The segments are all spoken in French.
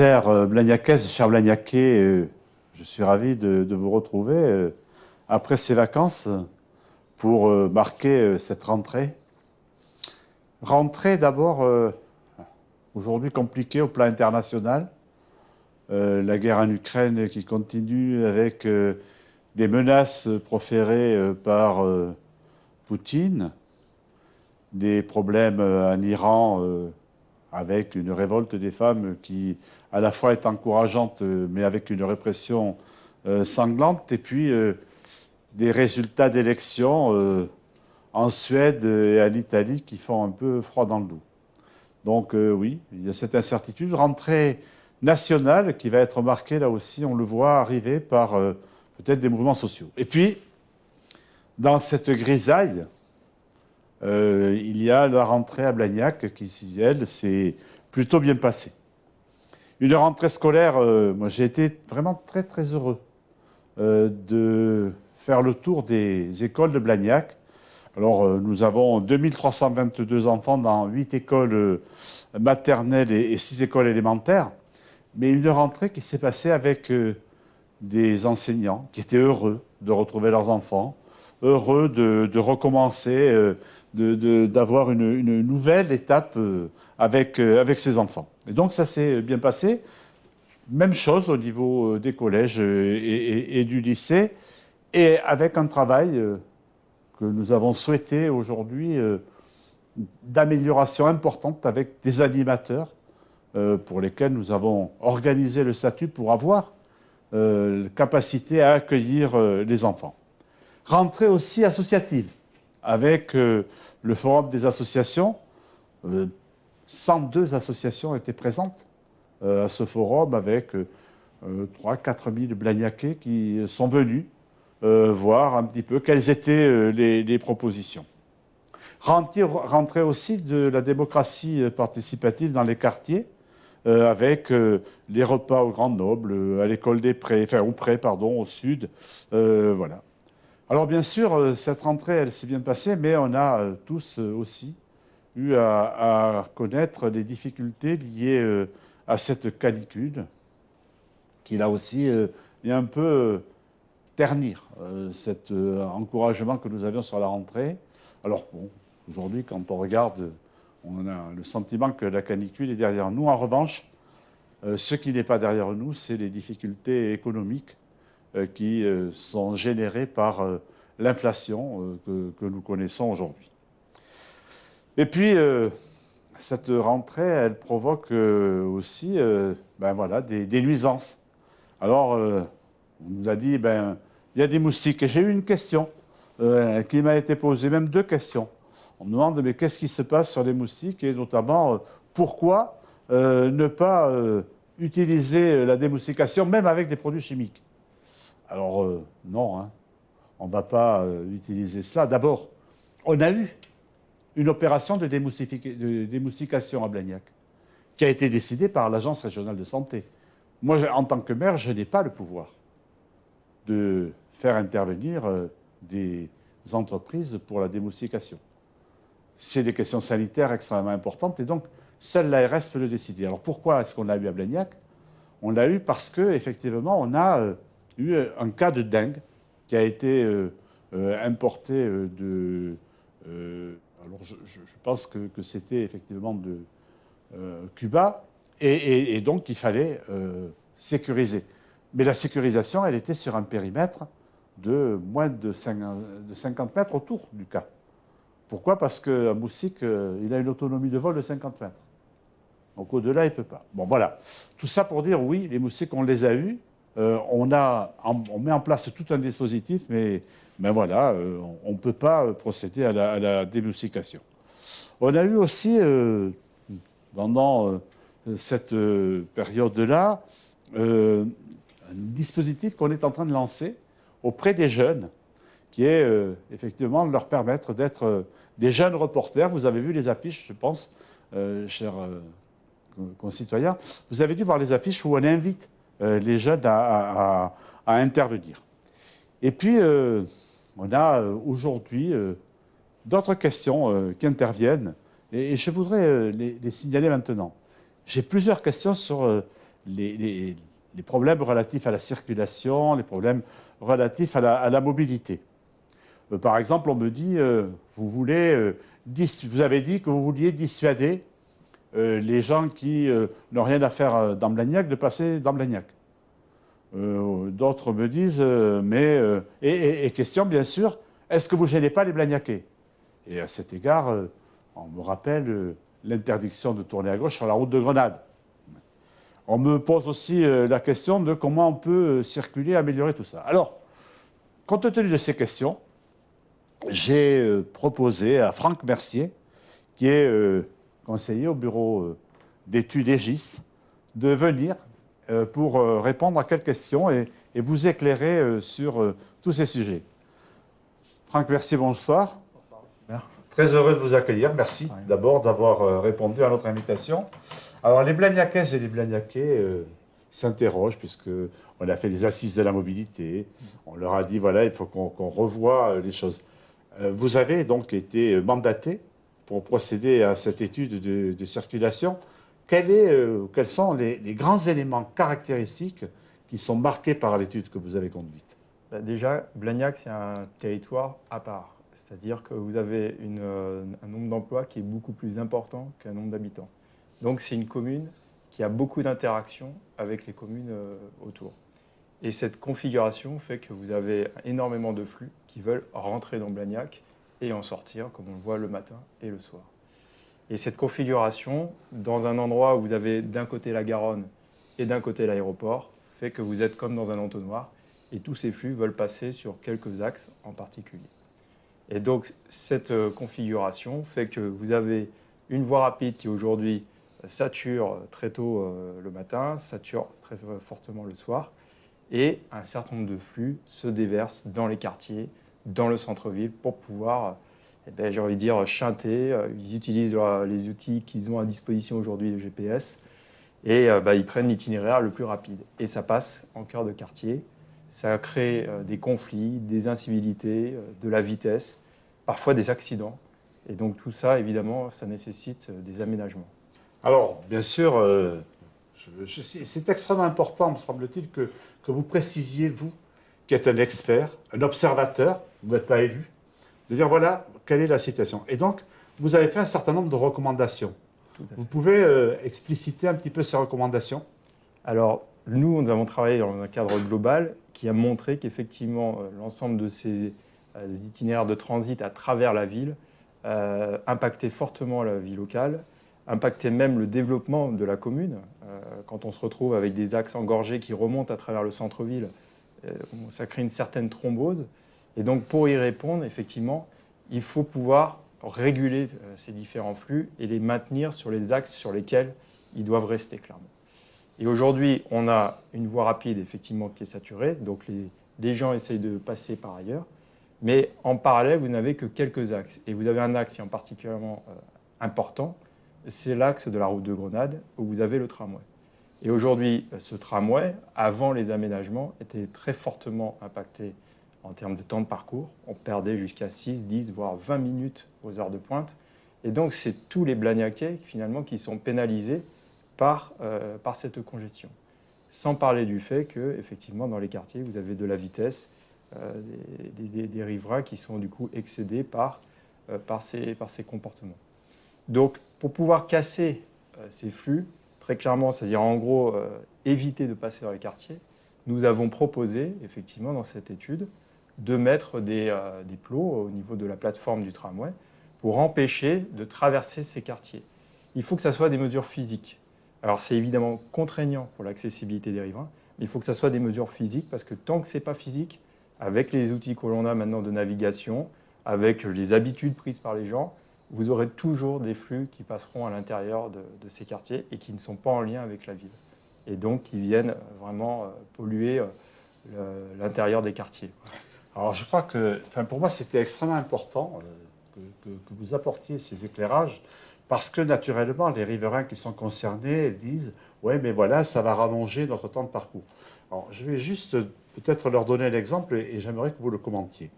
Chers Blagnacaises, chers Blagnacais, je suis ravi de vous retrouver après ces vacances pour marquer cette rentrée. Rentrée d'abord, aujourd'hui compliquée au plan international. La guerre en Ukraine qui continue avec des menaces proférées par Poutine, des problèmes en Iran avec une révolte des femmes qui à la fois est encourageante mais avec une répression sanglante, et puis des résultats d'élections en Suède et en Italie qui font un peu froid dans le dos. Donc oui, il y a cette incertitude. Rentrée nationale qui va être marquée là aussi, on le voit arriver par peut-être des mouvements sociaux. Et puis, dans cette grisaille, il y a la rentrée à Blagnac qui, elle, s'est plutôt bien passée. Une rentrée scolaire, moi j'ai été vraiment très très heureux de faire le tour des écoles de Blagnac. Alors nous avons 2322 enfants dans 8 écoles maternelles et 6 écoles élémentaires, mais une rentrée qui s'est passée avec des enseignants qui étaient heureux de retrouver leurs enfants, heureux de recommencer, d'avoir une nouvelle étape avec ses enfants. Et donc ça s'est bien passé. Même chose au niveau des collèges et du lycée, et avec un travail que nous avons souhaité aujourd'hui d'amélioration importante avec des animateurs pour lesquels nous avons organisé le statut pour avoir capacité à accueillir les enfants. Rentrée aussi associative, avec le forum des associations. 102 associations étaient présentes à ce forum, avec 3-4 000 Blagnacais qui sont venus voir un petit peu quelles étaient les propositions. Rentrée aussi de la démocratie participative dans les quartiers, avec les repas au Grand Noble, à l'école des Prés, enfin au Pré, pardon, au sud, voilà. Alors bien sûr, cette rentrée, elle s'est bien passée, mais on a tous aussi eu à connaître les difficultés liées à cette canicule, qui là aussi est un peu ternir cet encouragement que nous avions sur la rentrée. Alors bon, aujourd'hui, quand on regarde, on a le sentiment que la canicule est derrière nous. En revanche, ce qui n'est pas derrière nous, c'est les difficultés économiques qui sont générées par l'inflation que nous connaissons aujourd'hui. Et puis, cette rentrée, elle provoque aussi des nuisances. Alors, on nous a dit, il y a des moustiques. Et j'ai eu une question qui m'a été posée, même 2 questions. On me demande, mais qu'est-ce qui se passe sur les moustiques, et notamment, pourquoi ne pas utiliser la démoustication, même avec des produits chimiques? Alors, non, hein, on ne va pas utiliser cela. D'abord, on a eu une opération de démoustication à Blagnac, qui a été décidée par l'Agence régionale de santé. Moi, en tant que maire, je n'ai pas le pouvoir de faire intervenir des entreprises pour la démoustication. C'est des questions sanitaires extrêmement importantes, et donc seule l'ARS peut le décider. Alors pourquoi est-ce qu'on l'a eu à Blagnac? On l'a eu parce qu'effectivement, on a eu un cas de dengue qui a été importé de... alors je pense que c'était effectivement de Cuba, et donc il fallait sécuriser. Mais la sécurisation, elle était sur un périmètre de moins de 50 mètres autour du cas. Pourquoi? Parce qu'un moustique, il a une autonomie de vol de 50 mètres. Donc au-delà, il ne peut pas. Bon, voilà. Tout ça pour dire, oui, les moustiques, on les a eus. On met en place tout un dispositif, mais voilà, on ne peut pas procéder à la démoustication. On a eu aussi, pendant cette période-là, un dispositif qu'on est en train de lancer auprès des jeunes, qui est effectivement de leur permettre d'être des jeunes reporters. Vous avez vu les affiches, je pense, chers concitoyens. Vous avez dû voir les affiches où on invite les jeunes à intervenir. Et puis, on a aujourd'hui d'autres questions qui interviennent, et je voudrais les signaler maintenant. J'ai plusieurs questions sur les problèmes relatifs à la circulation, les problèmes relatifs à la mobilité. Par exemple, on me dit, vous avez dit que vous vouliez dissuader les gens qui n'ont rien à faire dans Blagnac de passer dans Blagnac. D'autres me disent, et question bien sûr, est-ce que vous ne gênez pas les Blagnacais? Et à cet égard, on me rappelle l'interdiction de tourner à gauche sur la route de Grenade. On me pose aussi la question de comment on peut circuler, améliorer tout ça. Alors, compte tenu de ces questions, j'ai proposé à Franck Mercier, qui est conseiller au bureau d'études EGIS, de venir pour répondre à quelques questions et vous éclairer sur tous ces sujets. Franck Mercier, bonsoir. Bonsoir. Très heureux de vous accueillir. Merci d'abord d'avoir répondu à notre invitation. Alors, les Blagnacaises et les Blagnacais s'interrogent, puisqu'on a fait les assises de la mobilité. On leur a dit, voilà, il faut qu'on revoie les choses. Vous avez donc été mandaté pour procéder à cette étude de circulation. Quels sont les grands éléments caractéristiques qui sont marqués par l'étude que vous avez conduite? Déjà, Blagnac, c'est un territoire à part. C'est-à-dire que vous avez un nombre d'emplois qui est beaucoup plus important qu'un nombre d'habitants. Donc, c'est une commune qui a beaucoup d'interactions avec les communes autour. Et cette configuration fait que vous avez énormément de flux qui veulent rentrer dans Blagnac et en sortir, comme on le voit le matin et le soir. Et cette configuration, dans un endroit où vous avez d'un côté la Garonne et d'un côté l'aéroport, fait que vous êtes comme dans un entonnoir et tous ces flux veulent passer sur quelques axes en particulier. Et donc, cette configuration fait que vous avez une voie rapide qui aujourd'hui sature très tôt le matin, sature très fortement le soir, et un certain nombre de flux se déversent dans les quartiers, dans le centre-ville, pour pouvoir, j'ai envie de dire, chanter. Ils utilisent les outils qu'ils ont à disposition aujourd'hui de GPS, et ils prennent l'itinéraire le plus rapide. Et ça passe en cœur de quartier. Ça crée des conflits, des incivilités, de la vitesse, parfois des accidents. Et donc tout ça, évidemment, ça nécessite des aménagements. Alors, bien sûr, c'est extrêmement important, me semble-t-il, que vous précisiez, vous, qui êtes un expert, un observateur, vous n'êtes pas élu, de dire, voilà, quelle est la situation. Et donc, vous avez fait un certain nombre de recommandations. Vous pouvez expliciter un petit peu ces recommandations? Alors, nous avons travaillé dans un cadre global qui a montré qu'effectivement, l'ensemble de ces itinéraires de transit à travers la ville impactaient fortement la vie locale, impactaient même le développement de la commune. Quand on se retrouve avec des axes engorgés qui remontent à travers le centre-ville, ça crée une certaine thrombose. Et donc, pour y répondre, effectivement, il faut pouvoir réguler ces différents flux et les maintenir sur les axes sur lesquels ils doivent rester, clairement. Et aujourd'hui, on a une voie rapide, effectivement, qui est saturée. Donc, les gens essayent de passer par ailleurs. Mais en parallèle, vous n'avez que quelques axes. Et vous avez un axe qui est particulièrement important, c'est l'axe de la route de Grenade, où vous avez le tramway. Et aujourd'hui, ce tramway, avant les aménagements, était très fortement impacté en termes de temps de parcours. On perdait jusqu'à 6, 10, voire 20 minutes aux heures de pointe. Et donc, c'est tous les Blagnacais, finalement, qui sont pénalisés par cette congestion. Sans parler du fait que, effectivement, dans les quartiers, vous avez de la vitesse, des riverains qui sont du coup excédés par ces comportements. Donc, pour pouvoir casser ces flux, très clairement, c'est-à-dire en gros éviter de passer dans les quartiers, nous avons proposé, effectivement, dans cette étude, de mettre des plots au niveau de la plateforme du tramway pour empêcher de traverser ces quartiers. Il faut que ça soit des mesures physiques. Alors, c'est évidemment contraignant pour l'accessibilité des riverains, mais il faut que ça soit des mesures physiques parce que tant que ce n'est pas physique, avec les outils que l'on a maintenant de navigation, avec les habitudes prises par les gens, vous aurez toujours des flux qui passeront à l'intérieur de ces quartiers et qui ne sont pas en lien avec la ville. Et donc, qui viennent vraiment polluer l'intérieur des quartiers. Alors, je crois que, pour moi, c'était extrêmement important que vous apportiez ces éclairages, parce que, naturellement, les riverains qui sont concernés disent « ouais, mais voilà, ça va rallonger notre temps de parcours ». Alors, je vais juste peut-être leur donner l'exemple et j'aimerais que vous le commentiez.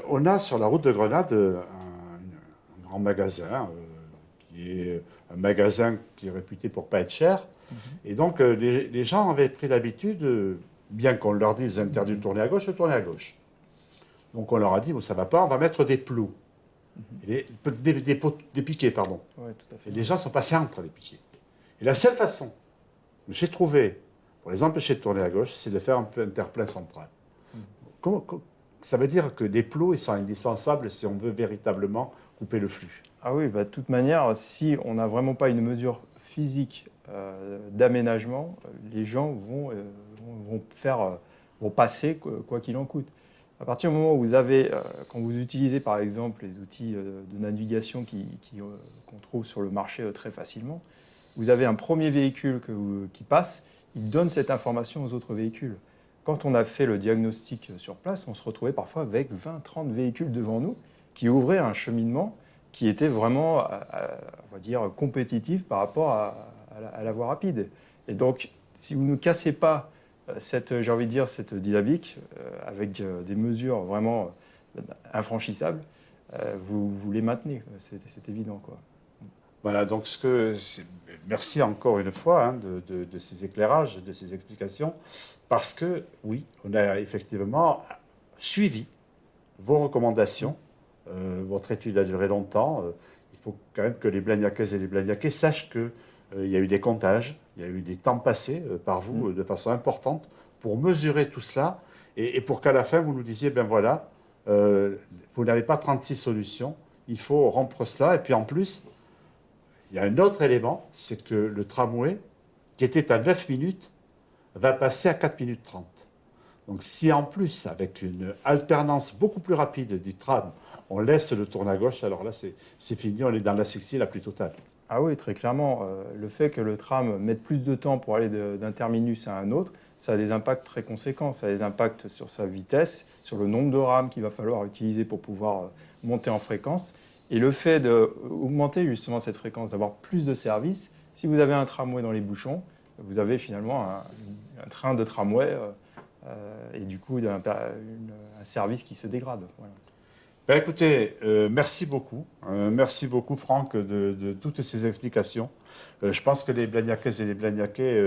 On a sur la route de Grenade un grand magasin qui est magasin qui est réputé pour pas être cher. Et donc, les gens avaient pris l'habitude, bien qu'on leur dise interdit de tourner à gauche, de tourner à gauche. Donc, on leur a dit, bon, ça ne va pas, on va mettre des plots. Des piquets, pardon. Ouais, tout à fait. Et les gens sont passés entre les piquets. Et la seule façon que j'ai trouvé pour les empêcher de tourner à gauche, c'est de faire un interplein central. Ça veut dire que les plots, ils sont indispensables si on veut véritablement couper le flux. Ah oui, bah, de toute manière, si on n'a vraiment pas une mesure physique d'aménagement, les gens vont passer quoi qu'il en coûte. À partir du moment où vous avez, quand vous utilisez par exemple les outils de navigation qu'on trouve sur le marché très facilement, vous avez un premier véhicule qui passe, il donne cette information aux autres véhicules. Quand on a fait le diagnostic sur place, on se retrouvait parfois avec 20-30 véhicules devant nous qui ouvraient un cheminement qui était vraiment, on va dire, compétitif par rapport à la voie rapide. Et donc, si vous ne cassez pas cette dynamique avec des mesures vraiment infranchissables, vous les maintenez. C'est évident, quoi. Voilà, donc merci encore une fois de ces éclairages, de ces explications, parce que oui, on a effectivement suivi vos recommandations. Votre étude a duré longtemps. Il faut quand même que les Blagnacaises et les Blagnacais sachent qu'il y a eu des comptages, il y a eu des temps passés par vous de façon importante pour mesurer tout cela et pour qu'à la fin vous nous disiez, ben voilà, vous n'avez pas 36 solutions, il faut rompre cela. Et puis en plus, il y a un autre élément, c'est que le tramway, qui était à 9 minutes, va passer à 4 minutes 30. Donc si en plus, avec une alternance beaucoup plus rapide du tram, on laisse le tourner à gauche, alors là c'est fini, on est dans l'asphyxie la plus totale. Ah oui, très clairement. Le fait que le tram mette plus de temps pour aller d'un terminus à un autre, ça a des impacts très conséquents. Ça a des impacts sur sa vitesse, sur le nombre de rames qu'il va falloir utiliser pour pouvoir monter en fréquence. Et le fait d'augmenter justement cette fréquence, d'avoir plus de services, si vous avez un tramway dans les bouchons, vous avez finalement un train de tramway et du coup un service qui se dégrade. Voilà. Ben écoutez, merci beaucoup. Merci beaucoup Franck de toutes ces explications. Je pense que les Blagnacaises et les Blagnacais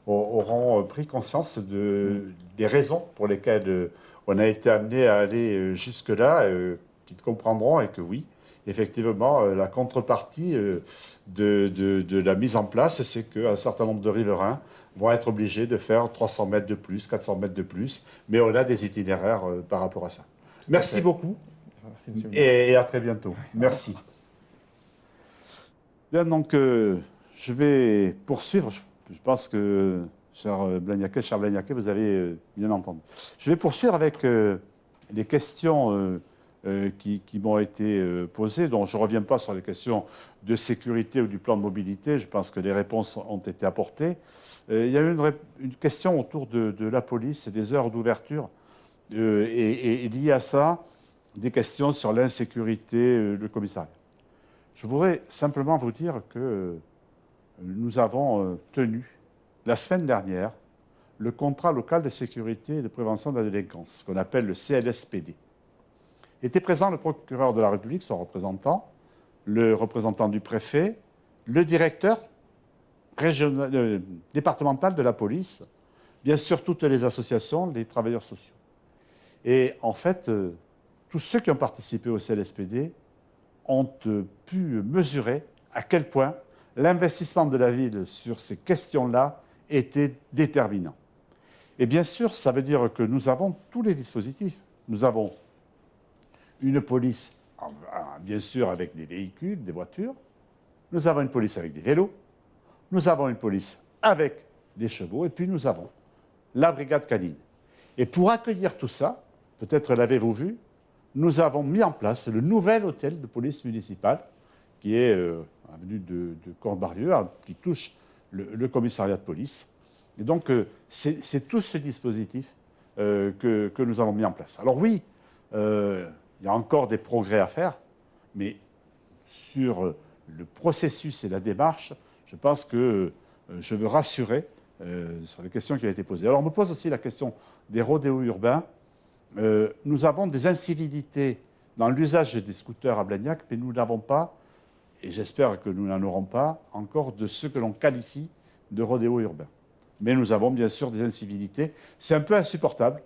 auront pris conscience des raisons pour lesquelles on a été amené à aller jusque-là, qu'ils comprendront et que oui, effectivement, la contrepartie de la mise en place, c'est qu'un certain nombre de riverains vont être obligés de faire 300 mètres de plus, 400 mètres de plus, mais on a des itinéraires par rapport à ça. Merci beaucoup. Merci, et à très bientôt. Merci. Bien, donc, je vais poursuivre. Je pense que, cher Blagnacais, vous allez bien entendre. Je vais poursuivre avec les questions qui m'ont été posées. Donc, je ne reviens pas sur les questions de sécurité ou du plan de mobilité. Je pense que les réponses ont été apportées. Il y a eu une question autour de la police et des heures d'ouverture. Et lié à ça, des questions sur l'insécurité, le commissariat. Je voudrais simplement vous dire que nous avons tenu, la semaine dernière, le contrat local de sécurité et de prévention de la délinquance, qu'on appelle le CLSPD. Était présent le procureur de la République, son représentant, le représentant du préfet, le directeur départemental de la police, bien sûr toutes les associations, les travailleurs sociaux. Et en fait, tous ceux qui ont participé au CLSPD ont pu mesurer à quel point l'investissement de la ville sur ces questions-là était déterminant. Et bien sûr, ça veut dire que nous avons tous les dispositifs. Nous avons une police, bien sûr, avec des véhicules, des voitures. Nous avons une police avec des vélos. Nous avons une police avec des chevaux. Et puis nous avons la brigade canine. Et pour accueillir tout ça, peut-être l'avez-vous vu, nous avons mis en place le nouvel hôtel de police municipale qui est avenue de Cornbarlieu, qui touche le commissariat de police. Et donc, c'est tout ce dispositif que nous avons mis en place. Alors oui, il y a encore des progrès à faire, mais sur le processus et la démarche, je pense que je veux rassurer sur les questions qui ont été posées. Alors, on me pose aussi la question des rodéos urbains. Nous avons des incivilités dans l'usage des scooters à Blagnac, mais nous n'avons pas, et j'espère que nous n'en aurons pas, encore de ce que l'on qualifie de rodéo urbain. Mais nous avons bien sûr des incivilités. C'est un peu insupportable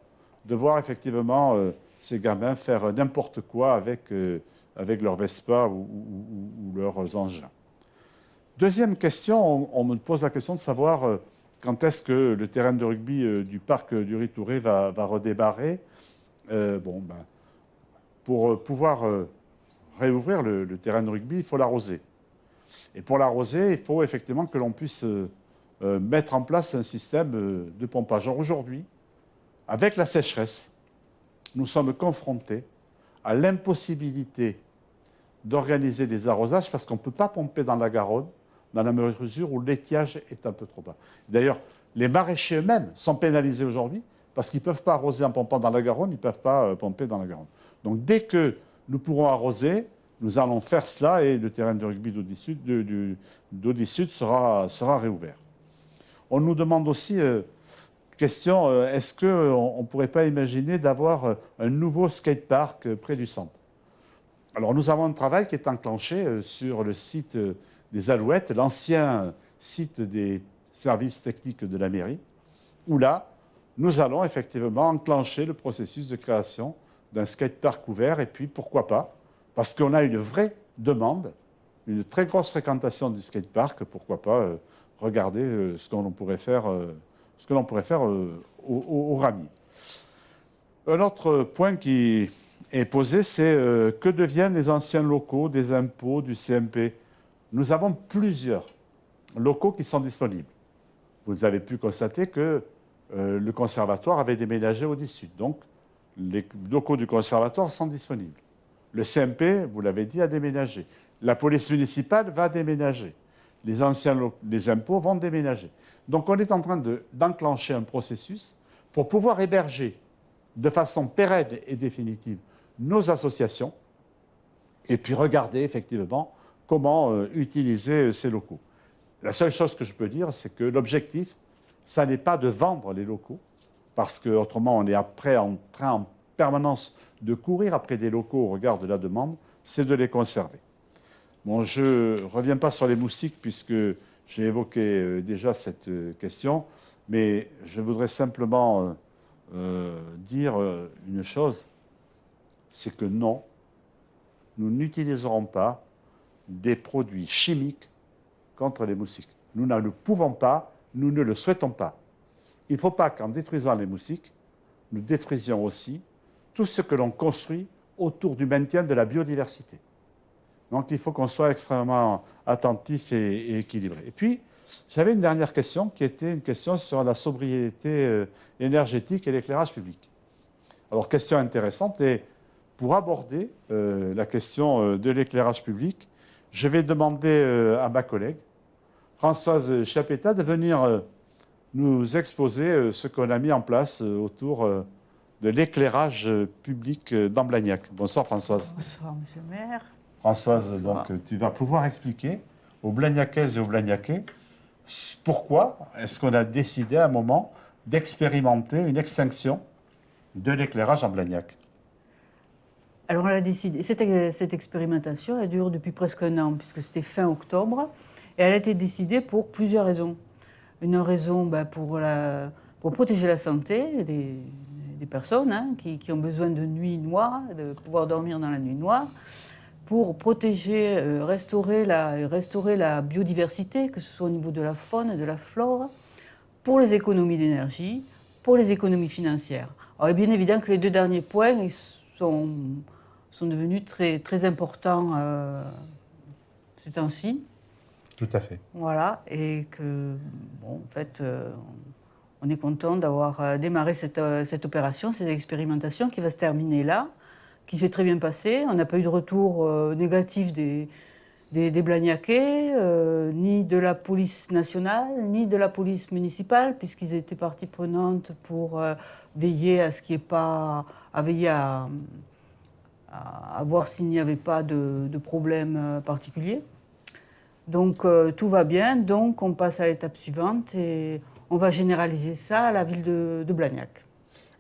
de voir effectivement ces gamins faire n'importe quoi avec leur Vespa ou leurs engins. Deuxième question, on me pose la question de savoir quand est-ce que le terrain de rugby du parc du Ritouré va redémarrer. Pour pouvoir réouvrir le terrain de rugby, il faut l'arroser. Et pour l'arroser, il faut effectivement que l'on puisse mettre en place un système de pompage. Or, aujourd'hui, avec la sécheresse, nous sommes confrontés à l'impossibilité d'organiser des arrosages parce qu'on ne peut pas pomper dans la Garonne dans la mesure où l'étiage est un peu trop bas. D'ailleurs, les maraîchers eux-mêmes sont pénalisés aujourd'hui parce qu'ils ne peuvent pas arroser en pompant dans la Garonne, ils ne peuvent pas pomper dans la Garonne. Donc dès que nous pourrons arroser, nous allons faire cela et le terrain de rugby d'Audi Sud sera réouvert. On nous demande aussi, est-ce qu'on ne pourrait pas imaginer d'avoir un nouveau skatepark près du centre? Alors nous avons un travail qui est enclenché sur le site des Alouettes, l'ancien site des services techniques de la mairie, où là, nous allons effectivement enclencher le processus de création d'un skatepark ouvert. Et puis, pourquoi pas, parce qu'on a une vraie demande, une très grosse fréquentation du skatepark, pourquoi pas regarder ce que l'on pourrait faire, au Ramier. Un autre point qui est posé, c'est que deviennent les anciens locaux des impôts, du CMP? Nous avons plusieurs locaux qui sont disponibles. Vous avez pu constater que le conservatoire avait déménagé au Sud. Donc, les locaux du conservatoire sont disponibles. Le CMP, vous l'avez dit, a déménagé. La police municipale va déménager. Les impôts vont déménager. Donc, on est en train d'enclencher un processus pour pouvoir héberger de façon pérenne et définitive nos associations et puis regarder effectivement comment utiliser ces locaux. La seule chose que je peux dire, c'est que l'objectif, ça n'est pas de vendre les locaux, parce qu'autrement, on est après en train en permanence de courir après des locaux au regard de la demande, c'est de les conserver. Bon, je ne reviens pas sur les moustiques, puisque j'ai évoqué déjà cette question, mais je voudrais simplement dire une chose, c'est que non, nous n'utiliserons pas des produits chimiques contre les moustiques. Nous ne le pouvons pas, nous ne le souhaitons pas. Il ne faut pas qu'en détruisant les moustiques, nous détruisions aussi tout ce que l'on construit autour du maintien de la biodiversité. Donc il faut qu'on soit extrêmement attentif et équilibré. Et puis, j'avais une dernière question qui était une question sur la sobriété énergétique et l'éclairage public. Alors, question intéressante. Et pour aborder la question de l'éclairage public, je vais demander à ma collègue, Françoise Chiappetta, de venir nous exposer ce qu'on a mis en place autour de l'éclairage public d'Amblagnac. Bonsoir Françoise. Bonsoir Monsieur le maire. Françoise, Bonsoir. donc tu vas pouvoir expliquer aux Blagnacaises et aux Blagnacais pourquoi est-ce qu'on a décidé à un moment d'expérimenter une extinction de l'éclairage en Blagnac. Alors on a décidé, cette expérimentation, elle dure depuis presque un an, puisque c'était fin octobre, et elle a été décidée pour plusieurs raisons. Une raison pour protéger la santé des personnes qui ont besoin de nuits noires, de pouvoir dormir dans la nuit noire, pour protéger, restaurer la biodiversité, que ce soit au niveau de la faune et de la flore, pour les économies d'énergie, pour les économies financières. Alors bien évidemment que les deux derniers points ils sont devenus très, très importants ces temps-ci. Tout à fait. Voilà, et que, bon, en fait, on est content d'avoir démarré cette opération, cette expérimentation qui va se terminer là, qui s'est très bien passée. On n'a pas eu de retour négatif des Blagnacais, ni de la police nationale, ni de la police municipale, puisqu'ils étaient partie prenante pour veiller à ce qu'il n'y ait pas, à veiller à voir s'il n'y avait pas de problème particulier. Donc tout va bien, donc on passe à l'étape suivante et on va généraliser ça à la ville de Blagnac.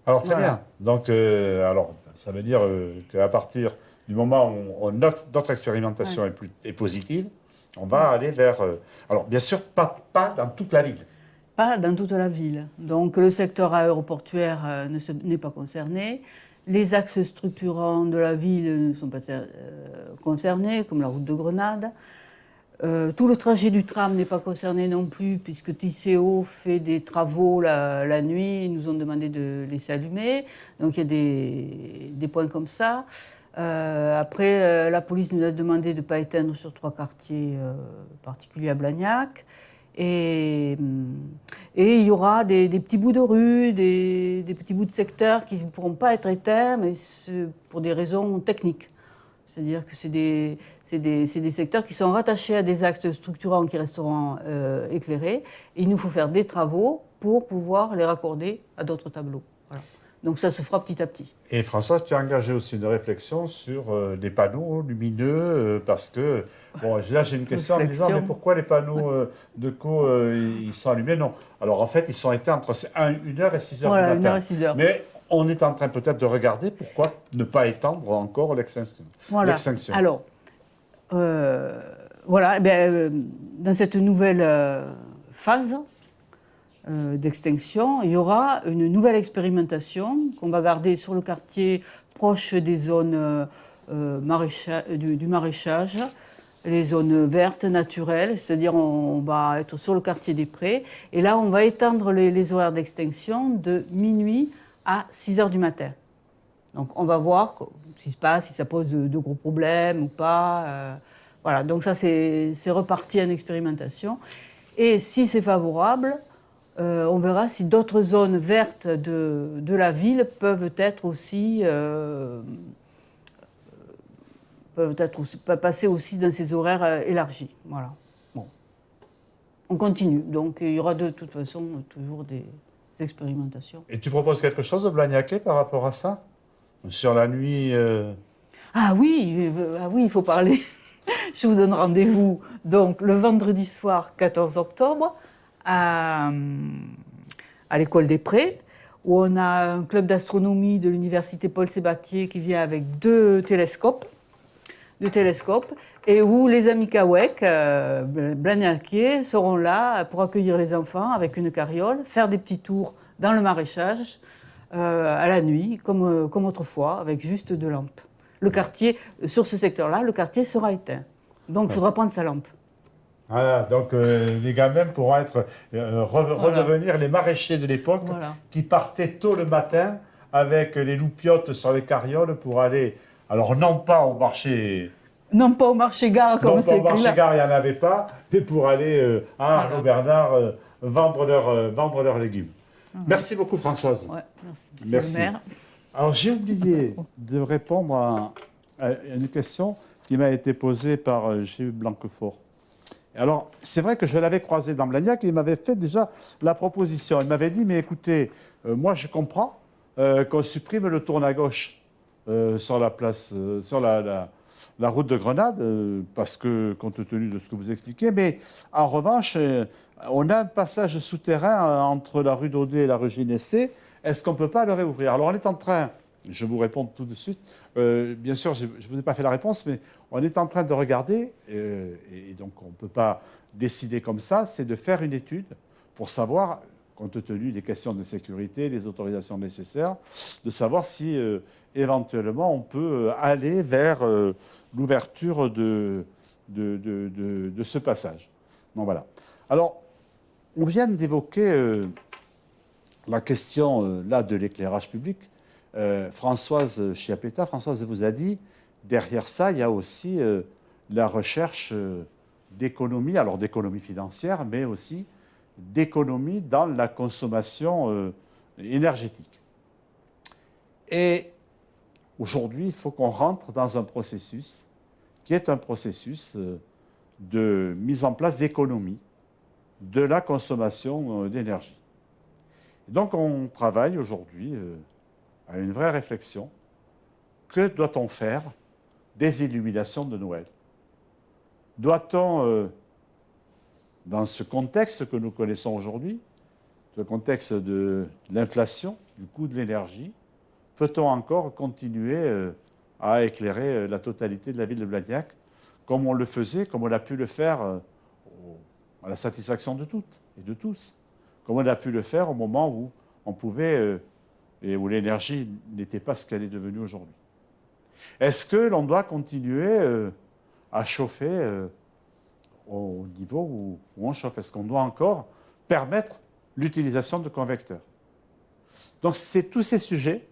Alors très Voilà. bien. Donc alors ça veut dire qu'à partir du moment où on note notre expérimentation est positive, on va aller vers... alors, bien sûr, pas dans toute la ville. Pas dans toute la ville. Donc le secteur aéroportuaire n'est pas concerné. Les axes structurants de la ville ne sont pas concernés, comme la route de Grenade. Tout le trajet du tram n'est pas concerné non plus, puisque TCO fait des travaux la nuit. Ils nous ont demandé de laisser allumer. Donc il y a des points comme ça. Après, la police nous a demandé de ne pas éteindre sur 3 quartiers particuliers à Blagnac. Et il y aura des petits bouts de rue, des petits bouts de secteur qui ne pourront pas être éteints, mais pour des raisons techniques. C'est-à-dire que c'est des secteurs qui sont rattachés à des axes structurants qui resteront éclairés. Et il nous faut faire des travaux pour pouvoir les raccorder à d'autres tableaux. Voilà. Donc ça se fera petit à petit. Et Françoise, tu as engagé aussi une réflexion sur des panneaux lumineux, parce que, bon, là j'ai une question en me disant, mais pourquoi les panneaux de co, ils sont allumés? Non. Alors en fait, ils sont éteints entre 1h et 6h voilà, du matin. 1h et 6h. Mais on est en train peut-être de regarder pourquoi ne pas étendre encore l'extinction. Voilà. Alors, voilà, dans cette nouvelle phase d'extinction, il y aura une nouvelle expérimentation qu'on va garder sur le quartier proche des zones du maraîchage, les zones vertes, naturelles, c'est-à-dire on va être sur le quartier des Prés. Et là, on va étendre les horaires d'extinction de minuit à 6h du matin. Donc on va voir ce qui se passe, si ça pose de gros problèmes ou pas. Voilà, donc ça c'est reparti en expérimentation. Et si c'est favorable, on verra si d'autres zones vertes de la ville peuvent être aussi passer aussi dans ces horaires élargis. Voilà. Bon. On continue, donc il y aura de toute façon toujours des expérimentations. Et tu proposes quelque chose de Blagnaquais par rapport à ça? Sur la nuit Ah oui, il faut parler. Je vous donne rendez-vous donc le vendredi soir 14 octobre à l'école des Prés, où on a un club d'astronomie de l'université Paul Sébatier qui vient avec deux télescopes, et où les amis Kawek, Blagnaquiers, seront là pour accueillir les enfants avec une carriole, faire des petits tours dans le maraîchage à la nuit, comme autrefois, avec juste 2 lampes. Le quartier, sur ce secteur-là, le quartier sera éteint. Donc il faudra prendre sa lampe. Voilà, donc les gamins pourront redevenir les maraîchers de l'époque, qui partaient tôt le matin avec les loupiottes sur les carrioles pour aller, alors non pas au marché... Non pas au marché-gare, comme c'est écrit là. Non pas au marché-gare, il n'y en avait pas, mais pour aller à Arnaud-Bernard vendre leurs légumes. Merci beaucoup Françoise. Ouais, merci. Le maire. Alors j'ai oublié de répondre à une question qui m'a été posée par Gilles Blanquefort. Alors, c'est vrai que je l'avais croisé dans Blagnac et il m'avait fait déjà la proposition. Il m'avait dit, mais écoutez, moi je comprends qu'on supprime le tourne à gauche sur la place, sur la route de Grenade, parce que, compte tenu de ce que vous expliquez, mais en revanche, on a un passage souterrain entre la rue d'Audet et la rue Ginesté. Est-ce qu'on ne peut pas le réouvrir? Alors, on est en train, je vous réponds tout de suite, bien sûr, je ne vous ai pas fait la réponse, mais on est en train de regarder, et donc on ne peut pas décider comme ça, c'est de faire une étude pour savoir, compte tenu des questions de sécurité, des autorisations nécessaires, de savoir si éventuellement on peut aller vers l'ouverture de ce passage. Donc voilà. Alors, on vient d'évoquer la question là de l'éclairage public. Françoise Chiappetta, Françoise vous a dit, derrière ça, il y a aussi la recherche d'économie, alors d'économie financière, mais aussi d'économie dans la consommation énergétique. Et aujourd'hui, il faut qu'on rentre dans un processus qui est un processus de mise en place d'économie de la consommation d'énergie. Donc on travaille aujourd'hui à une vraie réflexion. Que doit-on faire des illuminations de Noël? Doit-on, dans ce contexte que nous connaissons aujourd'hui, le contexte de l'inflation, du coût de l'énergie, peut-on encore continuer à éclairer la totalité de la ville de Blagnac, comme on le faisait, comme on a pu le faire à la satisfaction de toutes et de tous, comme on a pu le faire au moment où on pouvait et où l'énergie n'était pas ce qu'elle est devenue aujourd'hui. Est-ce que l'on doit continuer à chauffer au niveau où on chauffe? Est-ce qu'on doit encore permettre l'utilisation de convecteurs? Donc c'est tous ces sujets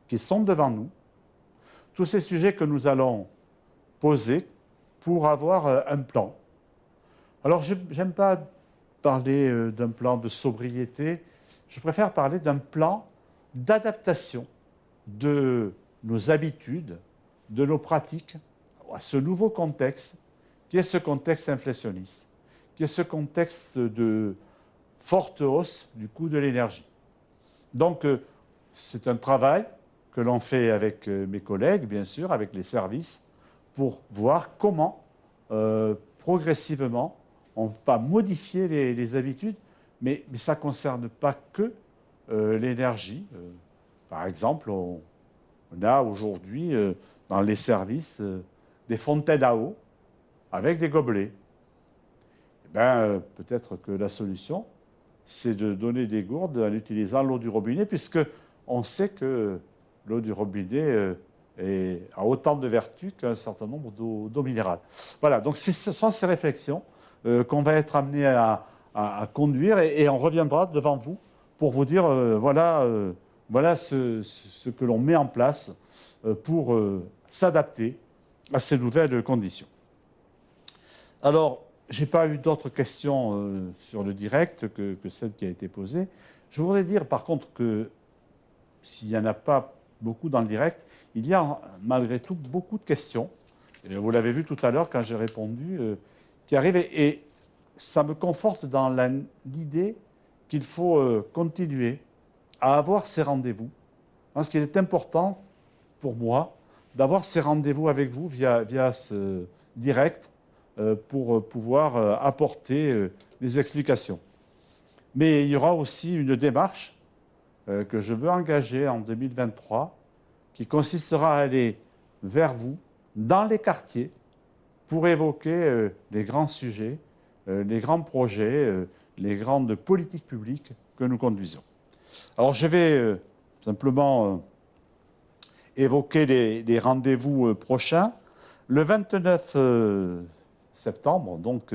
qui sont devant nous, tous ces sujets que nous allons poser pour avoir un plan. Alors je n'aime pas parler d'un plan de sobriété, je préfère parler d'un plan d'adaptation de nos habitudes, de nos pratiques à ce nouveau contexte, qui est ce contexte inflationniste, qui est ce contexte de forte hausse du coût de l'énergie. Donc, c'est un travail que l'on fait avec mes collègues, bien sûr, avec les services, pour voir comment, progressivement, on va modifier les habitudes, mais ça ne concerne pas que l'énergie. Par exemple, on a aujourd'hui dans les services des fontaines à eau avec des gobelets. Peut-être que la solution, c'est de donner des gourdes en utilisant l'eau du robinet, puisque on sait que l'eau du robinet a autant de vertus qu'un certain nombre d'eau minérale. Voilà, donc ce sont ces réflexions qu'on va être amené à conduire et on reviendra devant vous pour vous dire voilà ce que l'on met en place pour s'adapter à ces nouvelles conditions. Alors, je n'ai pas eu d'autres questions sur le direct que celle qui a été posée. Je voudrais dire par contre que s'il n'y en a pas beaucoup dans le direct, il y a malgré tout beaucoup de questions. Et vous l'avez vu tout à l'heure quand j'ai répondu, qui arrivent. Et ça me conforte dans l'idée qu'il faut continuer à avoir ces rendez-vous. Parce qu'il est important pour moi d'avoir ces rendez-vous avec vous via ce direct pour pouvoir apporter des explications. Mais il y aura aussi une démarche que je veux engager en 2023 qui consistera à aller vers vous, dans les quartiers, pour évoquer les grands sujets, les grands projets, les grandes politiques publiques que nous conduisons. Alors je vais simplement évoquer les rendez-vous prochains. Le 29 septembre, donc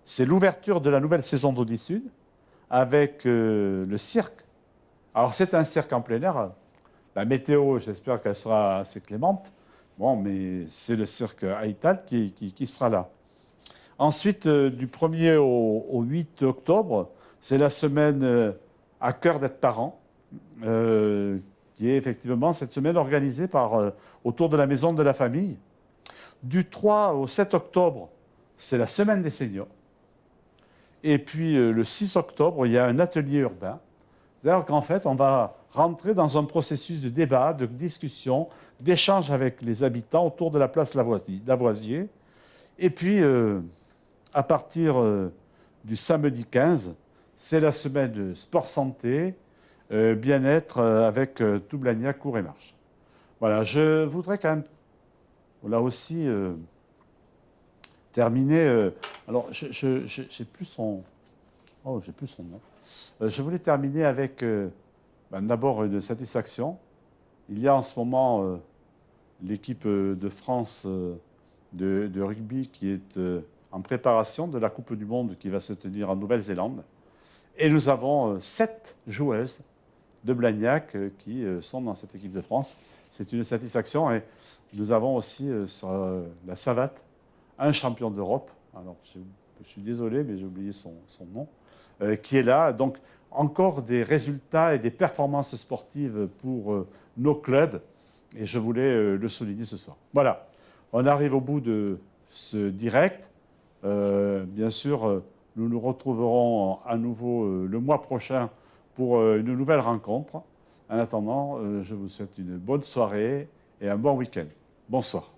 c'est l'ouverture de la nouvelle saison d'Audi Sud avec le cirque. Alors c'est un cirque en plein air. La météo, j'espère qu'elle sera assez clémente. Bon, mais c'est le cirque Haïtal qui sera là. Ensuite, du 1er au 8 octobre, c'est la semaine à cœur d'être parent, qui est effectivement cette semaine organisée autour de la maison de la famille. Du 3 au 7 octobre, c'est la semaine des seniors. Et puis le 6 octobre, il y a un atelier urbain. C'est-à-dire qu'en fait, on va rentrer dans un processus de débat, de discussion, d'échange avec les habitants autour de la place Lavoisier. Et puis, à partir du samedi 15, c'est la semaine de sport santé, bien-être avec tout Blagnac, cours et marche. Voilà, je voudrais quand même, là aussi, terminer. Alors, j'ai plus son nom. Je voulais terminer avec d'abord une satisfaction. Il y a en ce moment l'équipe de France de rugby qui est en préparation de la Coupe du Monde qui va se tenir en Nouvelle-Zélande. Et nous avons 7 joueuses de Blagnac qui sont dans cette équipe de France. C'est une satisfaction. Et nous avons aussi sur la savate un champion d'Europe. Alors, je suis désolé, mais j'ai oublié son nom. Qui est là. Donc, encore des résultats et des performances sportives pour nos clubs. Et je voulais le souligner ce soir. Voilà, on arrive au bout de ce direct. Bien sûr, nous nous retrouverons à nouveau le mois prochain pour une nouvelle rencontre. En attendant, je vous souhaite une bonne soirée et un bon week-end. Bonsoir.